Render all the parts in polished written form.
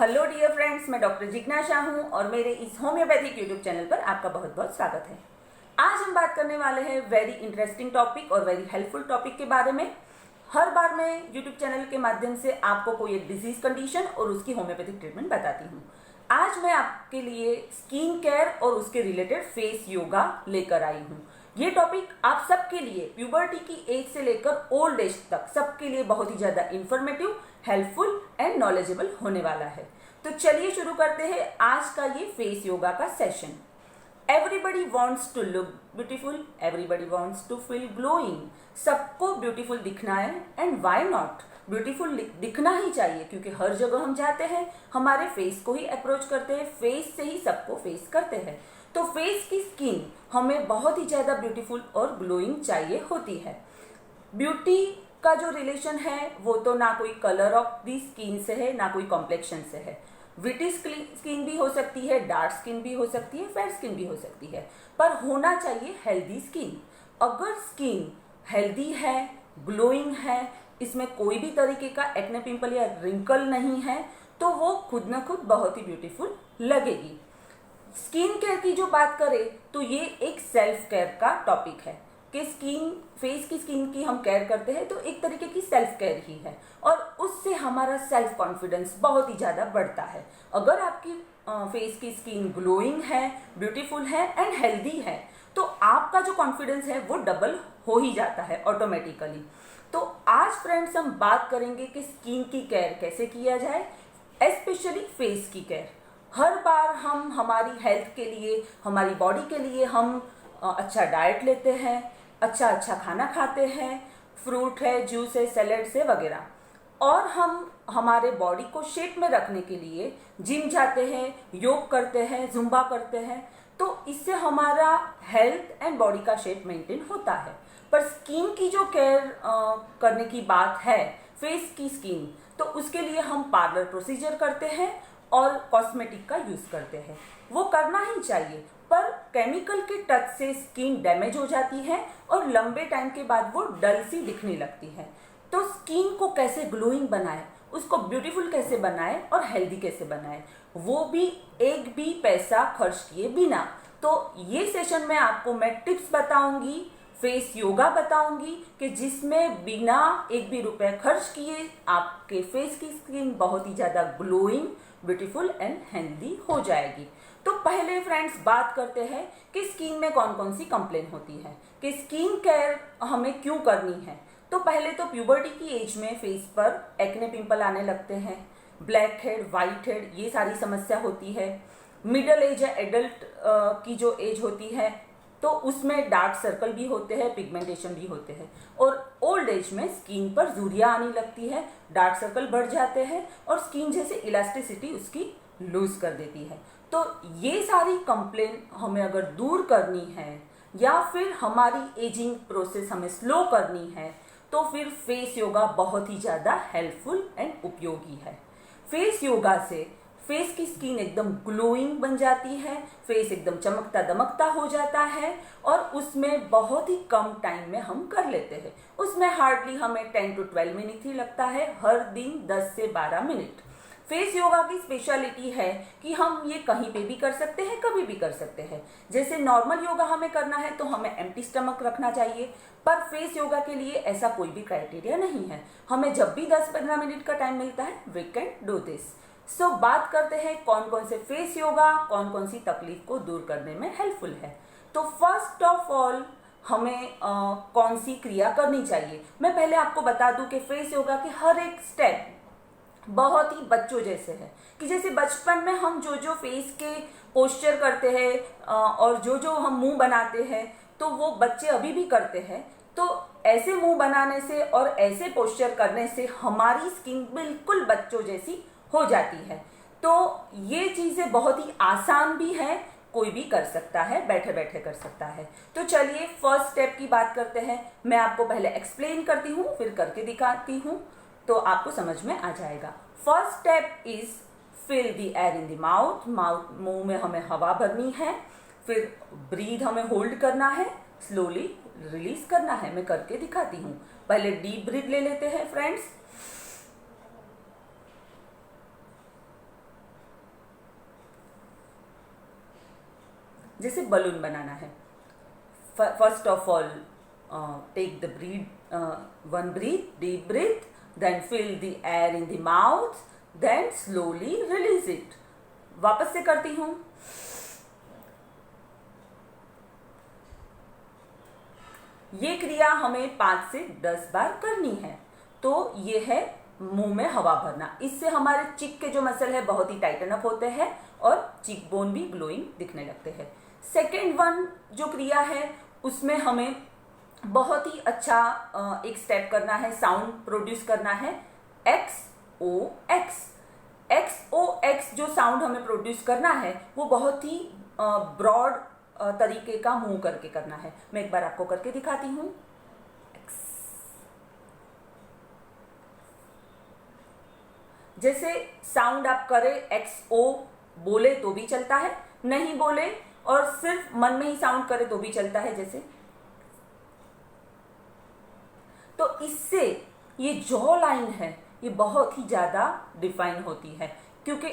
Hello dear friends, मैं doctor जिज्ञासा हूँ और मेरे इस होम्योपैथिक यूट्यूब चैनल पर आपका बहुत बहुत स्वागत है। आज हम बात करने वाले हैं वेरी इंटरेस्टिंग टॉपिक और वेरी हेल्पफुल टॉपिक के बारे में। हर बार मैं यूट्यूब चैनल के माध्यम से आपको कोई एक डिजीज कंडीशन और उसकी होम्योपैथिक ट्रीटमेंट बताती हूँ। आज मैं आपके लिए स्किन केयर और उसके रिलेटेड फेस योगा लेकर आई हूँ। ये टॉपिक आप सबके लिए प्यूबर्टी की एज से लेकर ओल्ड एज तक सबके लिए बहुत ही ज़्यादा इंफॉर्मेटिव, हेल्पफुल एंड नॉलेजेबल होने वाला है। तो चलिए शुरू करते हैं आज का ये फेस योगा का session. Everybody wants to look beautiful, everybody wants to feel glowing. सबको ब्यूटीफुल दिखना है एंड वाई नॉट, ब्यूटीफुल दिखना ही चाहिए क्योंकि हर जगह हम जाते हैं हमारे फेस को ही अप्रोच करते हैं, फेस से ही सबको फेस करते हैं। तो फेस की स्किन हमें बहुत ही ज़्यादा ब्यूटीफुल और ग्लोइंग चाहिए होती है। ब्यूटी का जो रिलेशन है वो तो ना कोई कलर ऑफ दी स्किन से है ना कोई कॉम्प्लेक्शन से है। विटी स्किन भी हो सकती है, डार्क स्किन भी हो सकती है, फेयर स्किन भी हो सकती है, पर होना चाहिए हेल्दी स्किन। अगर स्किन हेल्दी है, ग्लोइंग है, इसमें कोई भी तरीके का एक्ने पिंपल या रिंकल नहीं है, तो वो खुद न खुद बहुत ही ब्यूटीफुल लगेगी। स्किन केयर की जो बात करें तो ये एक सेल्फ केयर का टॉपिक है कि फेस की स्किन की हम केयर करते हैं तो एक तरीके की सेल्फ केयर ही है और उससे हमारा सेल्फ कॉन्फिडेंस बहुत ही ज़्यादा बढ़ता है। अगर आपकी फेस की स्किन ग्लोइंग है, ब्यूटीफुल है एंड हेल्दी है तो आपका जो कॉन्फिडेंस है वो डबल हो ही जाता है ऑटोमेटिकली। तो आज फ्रेंड्स हम बात करेंगे कि स्किन की केयर कैसे किया जाए, स्पेशली फेस की केयर। हर बार हम हमारी हेल्थ के लिए, हमारी बॉडी के लिए हम अच्छा डाइट लेते हैं, अच्छा खाना खाते हैं, फ्रूट है, जूस है, सैलेड्स है वगैरह, और हम हमारे बॉडी को शेप में रखने के लिए जिम जाते हैं, योग करते हैं, जुम्बा करते हैं, तो इससे हमारा हेल्थ एंड बॉडी का शेप मेंटेन होता है। पर स्किन की जो केयर करने की बात है, फेस की स्किन, तो उसके लिए हम पार्लर प्रोसीजर करते हैं और कॉस्मेटिक का यूज करते हैं। वो करना ही चाहिए, पर केमिकल के टच से स्किन डैमेज हो जाती है और लंबे टाइम के बाद वो डल सी दिखने लगती है। तो स्किन को कैसे ग्लोइंग बनाए, उसको ब्यूटीफुल कैसे बनाए और हेल्दी कैसे बनाए, वो भी एक भी पैसा खर्च किए बिना। तो ये सेशन में आपको मैं टिप्स बताऊंगी, फेस योगा बताऊंगी कि जिसमें बिना एक भी रुपए खर्च किए आपके फेस की स्किन बहुत ही ज़्यादा ग्लोइंग, ब्यूटीफुल एंड हेल्दी हो जाएगी। तो पहले फ्रेंड्स बात करते हैं कि स्किन में कौन कौन सी कंप्लेन होती है, कि स्किन केयर हमें क्यों करनी है। तो पहले तो प्यूबर्टी की एज में फेस पर एक्ने पिंपल आने लगते हैं, ब्लैक हेड, वाइट हेड, ये सारी समस्या होती है। मिडल एज या एडल्ट की जो एज होती है तो उसमें डार्क सर्कल भी होते हैं, पिगमेंटेशन भी होते हैं, और ओल्ड एज में स्किन पर झुर्रियाँ आने लगती है, डार्क सर्कल बढ़ जाते हैं और स्किन जैसे इलास्टिसिटी उसकी लूज कर देती है। तो ये सारी कंप्लेन हमें अगर दूर करनी है या फिर हमारी एजिंग प्रोसेस हमें स्लो करनी है तो फिर फेस योगा बहुत ही ज़्यादा हेल्पफुल एंड उपयोगी है। फेस योगा से फेस की स्किन एकदम ग्लोइंग बन जाती है, फेस एकदम चमकता दमकता हो जाता है और उसमें बहुत ही कम टाइम में हम कर लेते हैं। उसमें हार्डली हमें 10 to 12 मिनट ही लगता है, हर दिन 10 से 12 मिनट। फेस योगा की स्पेशलिटी है कि हम ये कहीं पे भी कर सकते हैं, कभी भी कर सकते हैं। जैसे नॉर्मल योगा हमें करना है तो हमें एम्प्टी स्टमक रखना चाहिए, पर फेस योगा के लिए ऐसा कोई भी क्राइटेरिया नहीं है। हमें जब भी 10-15 मिनट का टाइम मिलता है वी कैन डू दिस। सो बात करते हैं कौन कौन से फेस योगा कौन कौन सी तकलीफ को दूर करने में हेल्पफुल है। तो फर्स्ट ऑफ ऑल हमें कौन सी क्रिया करनी चाहिए, मैं पहले आपको बता दूं कि फेस योगा के हर एक स्टेप बहुत ही बच्चों जैसे है, कि जैसे बचपन में हम जो जो फेस के पोस्चर करते हैं और जो जो हम मुंह बनाते हैं तो वो बच्चे अभी भी करते हैं। तो ऐसे मुंह बनाने से और ऐसे पोस्चर करने से हमारी स्किन बिल्कुल बच्चों जैसी हो जाती है। तो ये चीज़ें बहुत ही आसान भी है, कोई भी कर सकता है, बैठे बैठे कर सकता है। तो चलिए फर्स्ट स्टेप की बात करते हैं। मैं आपको पहले एक्सप्लेन करती हूँ फिर करके दिखाती हूँ तो आपको समझ में आ जाएगा। First step is fill the air in the mouth. मुंह में हमें हवा भरनी है, फिर ब्रीथ हमें होल्ड करना है, स्लोली रिलीज करना है। मैं करके दिखाती हूँ। पहले डीप ब्रीथ ले लेते हैं फ्रेंड्स, जैसे बलून बनाना है। First of all take the one breath, deep breath, then fill the air in the mouth, then slowly release it. वापस से करती हूँ। ये क्रिया हमें 5 से 10 बार करनी है। तो ये है मुंह में हवा भरना। इससे हमारे चिक के जो मसल है बहुत ही टाइटन अप होते हैं और चिक बोन भी ग्लोइंग दिखने लगते हैं। सेकेंड वन जो क्रिया है उसमें हमें बहुत ही अच्छा एक स्टेप करना है, साउंड प्रोड्यूस करना है, एक्स ओ एक्स। एक्स ओ एक्स जो साउंड हमें प्रोड्यूस करना है वो बहुत ही ब्रॉड तरीके का मुंह करके करना है। मैं एक बार आपको करके दिखाती हूँ। जैसे साउंड आप करें एक्स ओ, बोले तो भी चलता है, नहीं बोले और सिर्फ मन में ही साउंड करे तो भी चलता है। जैसे तो इससे ये जॉ लाइन है ये बहुत ही ज्यादा डिफाइन होती है, क्योंकि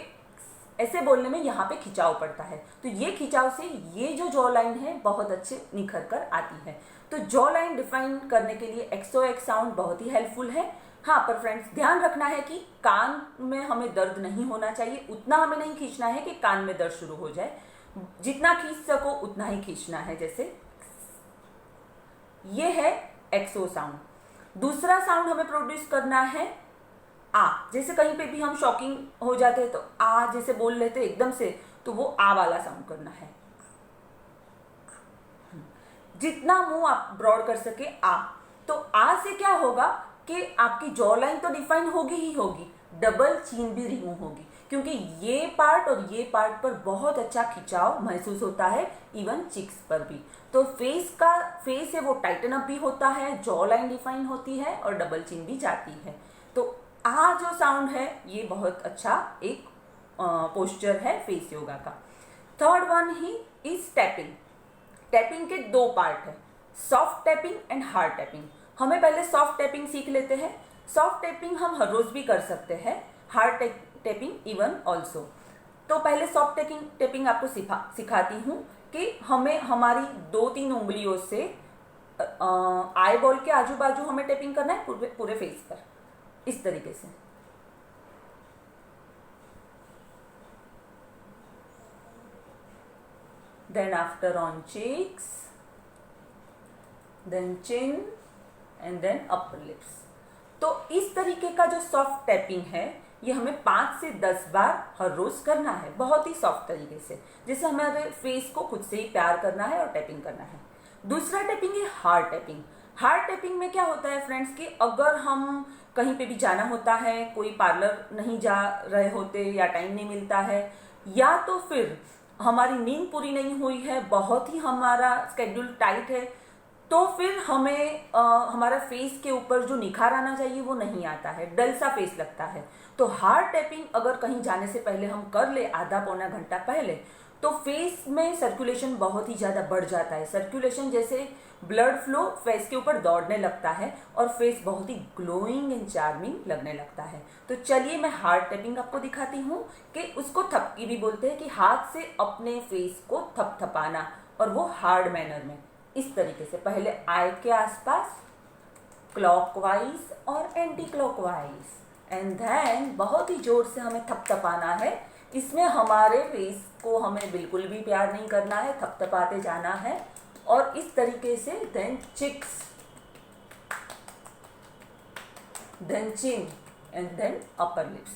ऐसे बोलने में यहाँ पे खिंचाव पड़ता है। तो ये खिंचाव से ये जो जॉ लाइन है बहुत अच्छे निखर कर आती है। तो जॉ लाइन डिफाइन करने के लिए एक्सओ एक्स साउंड बहुत ही हेल्पफुल है। हाँ, पर फ्रेंड्स ध्यान रखना है कि कान में हमें दर्द नहीं होना चाहिए, उतना हमें नहीं खींचना है कि कान में दर्द शुरू हो जाए। जितना खींच सको उतना ही खींचना है। जैसे ये है एक्सओ साउंड। दूसरा साउंड हमें प्रोड्यूस करना है आ। जैसे कहीं पे भी हम शॉकिंग हो जाते हैं तो आ जैसे बोल लेते एकदम से, तो वो आ वाला साउंड करना है। जितना मुंह आप ब्रॉड कर सके आ। तो आ से क्या होगा कि आपकी जॉ लाइन तो डिफाइन होगी ही होगी, डबल चीन भी रिमूव होगी, क्योंकि ये पार्ट और ये पार्ट पर बहुत अच्छा खिंचाव महसूस होता है, इवन चिक्स पर भी। तो फेस है वो टाइटन अप भी होता है, जॉ लाइन डिफाइन होती है और डबल चिन भी जाती है। तो आ जो साउंड है ये बहुत अच्छा एक पोस्चर है फेस योगा का। Third one he is tapping. Tapping के 2 पार्ट है, soft tapping and hard tapping. हमें पहले सॉफ्ट टैपिंग सीख लेते हैं। सॉफ्ट टैपिंग हम हर रोज भी कर सकते हैं, हार्ड टैपिंग इवन ऑल्सो। तो पहले सॉफ्ट टैपिंग आपको सिखाती हूँ कि हमें हमारी 2-3 उंगलियों से आई बॉल के आजू बाजू हमें टैपिंग करना है पूरे फेस पर, इस तरीके से। Then after on cheeks, then chin and then upper lips. तो इस तरीके का जो सॉफ्ट टैपिंग है ये हमें 5 से 10 बार हर रोज करना है, बहुत ही सॉफ्ट तरीके से, जैसे हमारे फेस को खुद से ही प्यार करना है और टैपिंग करना है। दूसरा टैपिंग है हार्ड टैपिंग। हार्ड टैपिंग में क्या होता है फ्रेंड्स कि अगर हम कहीं पे भी जाना होता है, कोई पार्लर नहीं जा रहे होते या टाइम नहीं मिलता है, या तो फिर हमारी नींद पूरी नहीं हुई है, बहुत ही हमारा स्केड्यूल टाइट है, तो फिर हमें हमारा फेस के ऊपर जो निखार आना चाहिए वो नहीं आता है, डल सा फेस लगता है। तो हार्ड टैपिंग अगर कहीं जाने से पहले हम कर ले, आधा पौना घंटा पहले, तो फेस में सर्कुलेशन बहुत ही ज़्यादा बढ़ जाता है। सर्कुलेशन जैसे ब्लड फ्लो फेस के ऊपर दौड़ने लगता है और फेस बहुत ही ग्लोइंग एंड चार्मिंग लगने लगता है। तो चलिए मैं हार्ड टैपिंग आपको दिखाती हूँ कि उसको थपकी भी बोलते हैं, कि हाथ से अपने फेस को थपथपाना, और वो हार्ड मैनर में, इस तरीके से। पहले आई के आसपास क्लॉकवाइज और एंटी क्लॉकवाइज, एंड देन बहुत ही जोर से हमें थपथपाना है। इसमें हमारे फेस को हमें बिल्कुल भी प्यार नहीं करना है, थपथपाते जाना है। और इस तरीके से then cheeks, then chin and then upper lips.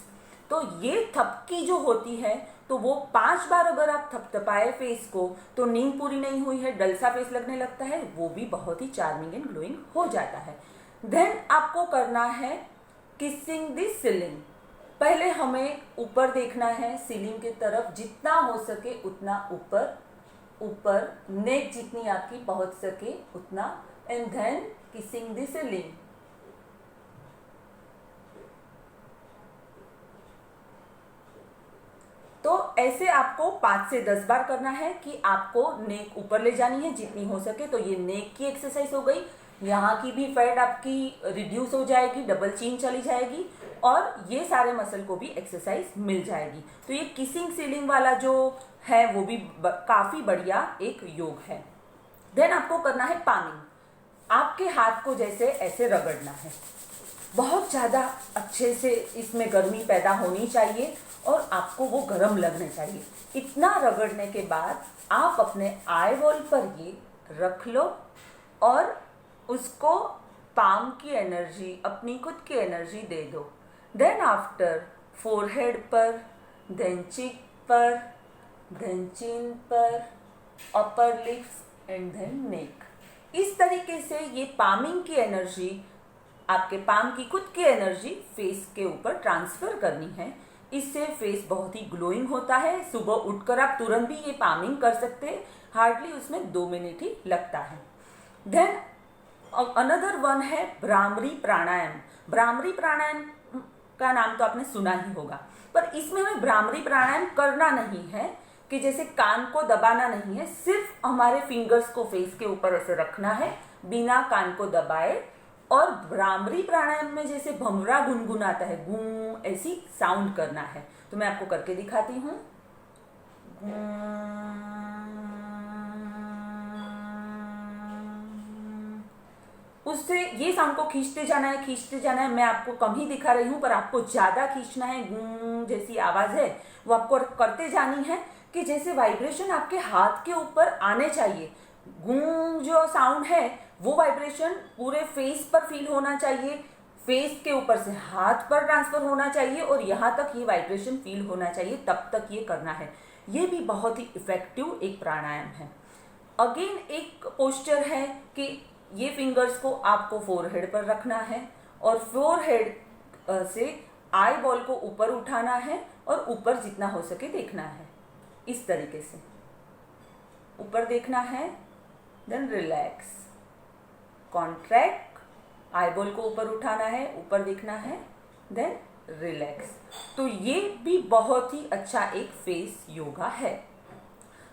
तो ये थपकी जो होती है तो वो 5 बार अगर आप थपथपाए फेस को, तो नींद पूरी नहीं हुई है, डल सा फेस लगने लगता है, वो भी बहुत ही चार्मिंग एंड ग्लोइंग हो जाता है। देन आपको करना है किसिंग द सीलिंग। पहले हमें ऊपर देखना है सीलिंग की तरफ, जितना हो सके उतना ऊपर ऊपर, नेक जितनी आपकी पहुंच सके उतना, and then kissing the ceiling. तो ऐसे आपको 5 से 10 बार करना है कि आपको नेक ऊपर ले जानी है जितनी हो सके। तो ये नेक की एक्सरसाइज हो गई। यहाँ की भी फैट आपकी रिड्यूस हो जाएगी, डबल चिन चली जाएगी और ये सारे मसल को भी एक्सरसाइज मिल जाएगी। तो ये किसिंग सीलिंग वाला जो है वो भी काफ़ी बढ़िया एक योग है। देन आपको करना है पामिंग। आपके हाथ को जैसे ऐसे रगड़ना है, बहुत ज़्यादा अच्छे से इसमें गर्मी पैदा होनी चाहिए और आपको वो गर्म लगना चाहिए। इतना रगड़ने के बाद आप अपने आई बॉल पर ये रख लो और उसको पाम की एनर्जी, अपनी खुद की एनर्जी दे दो। देन आफ्टर फोरहेड पर, देन चिक पर, देन चिन पर, अपर लिप्स एंड देन नेक। इस तरीके से ये पामिंग की एनर्जी, आपके पाम की खुद की एनर्जी फेस के ऊपर ट्रांसफर करनी है। इससे फेस बहुत ही ग्लोइंग होता है। सुबह उठकर आप तुरंत भी ये पामिंग कर सकते हैं, हार्डली उसमें 2 मिनट ही लगता है। देन अनदर वन है भ्रामरी प्राणायाम। भ्रामरी प्राणायाम का नाम तो आपने सुना ही होगा, पर इसमें हमें भ्रामरी प्राणायाम करना नहीं है कि जैसे कान को दबाना नहीं है, सिर्फ हमारे फिंगर्स को फेस के ऊपर ऐसे रखना है बिना कान को दबाए। और भ्रामरी प्राणायाम में जैसे भंवरा गुनगुनाता है, गूं, ऐसी साउंड करना है। तो मैं आपको करके दिखाती हूँ। उससे ये साउंड को खींचते जाना है। मैं आपको कम ही दिखा रही हूँ, पर आपको ज़्यादा खींचना है। गूं जैसी आवाज़ है वो आपको करते जानी है कि जैसे वाइब्रेशन आपके हाथ के ऊपर आने चाहिए। गूं जो साउंड है वो वाइब्रेशन पूरे फेस पर फील होना चाहिए, फेस के ऊपर से हाथ पर ट्रांसफर होना चाहिए और यहाँ तक ये वाइब्रेशन फील होना चाहिए, तब तक ये करना है। ये भी बहुत ही इफेक्टिव एक प्राणायाम है। अगेन एक पोस्चर है कि ये फिंगर्स को आपको फोरहेड पर रखना है और फोरहेड से आई बॉल को ऊपर उठाना है और ऊपर जितना हो सके देखना है। इस तरीके से ऊपर देखना है, then relax, contract, eyeball को ऊपर उठाना है, ऊपर देखना है, देन रिलैक्स। तो ये भी बहुत ही अच्छा एक फेस योगा है।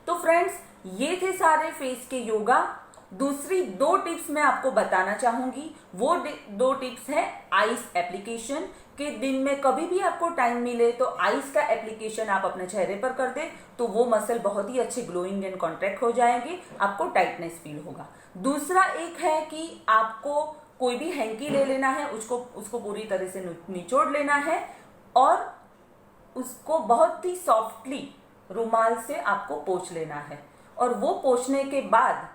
तो फ्रेंड्स, ये थे सारे फेस के योगा। दूसरी 2 टिप्स मैं आपको बताना चाहूंगी। वो 2 टिप्स है आइस एप्लीकेशन, कि दिन में कभी भी आपको टाइम मिले तो आइस का एप्लीकेशन आप अपने चेहरे पर कर दे तो वो मसल बहुत ही अच्छे ग्लोइंग एंड कॉन्ट्रैक्ट हो जाएंगे, आपको टाइटनेस फील होगा। दूसरा एक है कि आपको कोई भी हैंकी ले लेना है, उसको पूरी तरह से निचोड़ लेना है और उसको बहुत ही सॉफ्टली रुमाल से आपको पोंछ लेना है और वो पोंछने के बाद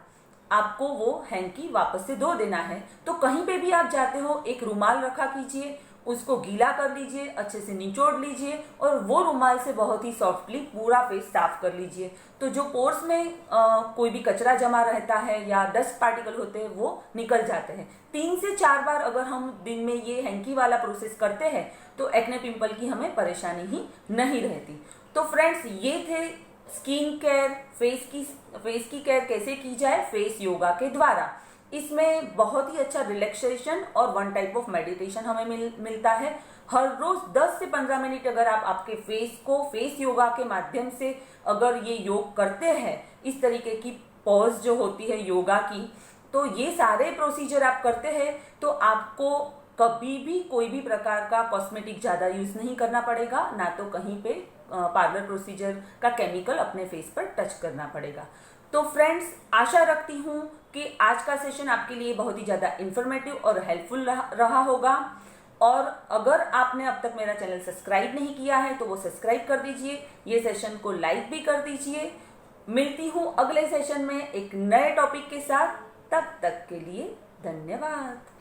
आपको वो हैंकी वापस से धो देना है। तो कहीं पे भी आप जाते हो, एक रुमाल रखा कीजिए, उसको गीला कर लीजिए, अच्छे से निचोड़ लीजिए और वो रुमाल से बहुत ही सॉफ्टली पूरा फेस साफ कर लीजिए। तो जो पोर्स में कोई भी कचरा जमा रहता है या डस्ट पार्टिकल होते हैं वो निकल जाते हैं। 3 से 4 बार अगर हम दिन में ये हैंकी वाला प्रोसेस करते हैं तो एक्ने पिंपल की हमें परेशानी ही नहीं रहती। तो फ्रेंड्स, ये थे स्किन केयर, फेस की केयर कैसे की जाए फेस योगा के द्वारा। इसमें बहुत ही अच्छा रिलैक्सेशन और 1 टाइप ऑफ मेडिटेशन हमें मिलता है। हर रोज 10 से 15 मिनट अगर आप आपके फेस को फेस योगा के माध्यम से अगर ये योग करते हैं, इस तरीके की पॉज जो होती है योगा की, तो ये सारे प्रोसीजर आप करते हैं तो आपको कभी भी कोई भी प्रकार का कॉस्मेटिक ज़्यादा यूज़ नहीं करना पड़ेगा, ना तो कहीं पे पार्लर प्रोसीजर का केमिकल अपने फेस पर टच करना पड़ेगा। तो फ्रेंड्स, आशा रखती हूँ कि आज का सेशन आपके लिए बहुत ही ज़्यादा इन्फॉर्मेटिव और हेल्पफुल रहा होगा। और अगर आपने अब तक मेरा चैनल सब्सक्राइब नहीं किया है तो वो सब्सक्राइब कर दीजिए, ये सेशन को लाइक भी कर दीजिए। मिलती हूँ अगले सेशन में एक नए टॉपिक के साथ, तब तक के लिए धन्यवाद।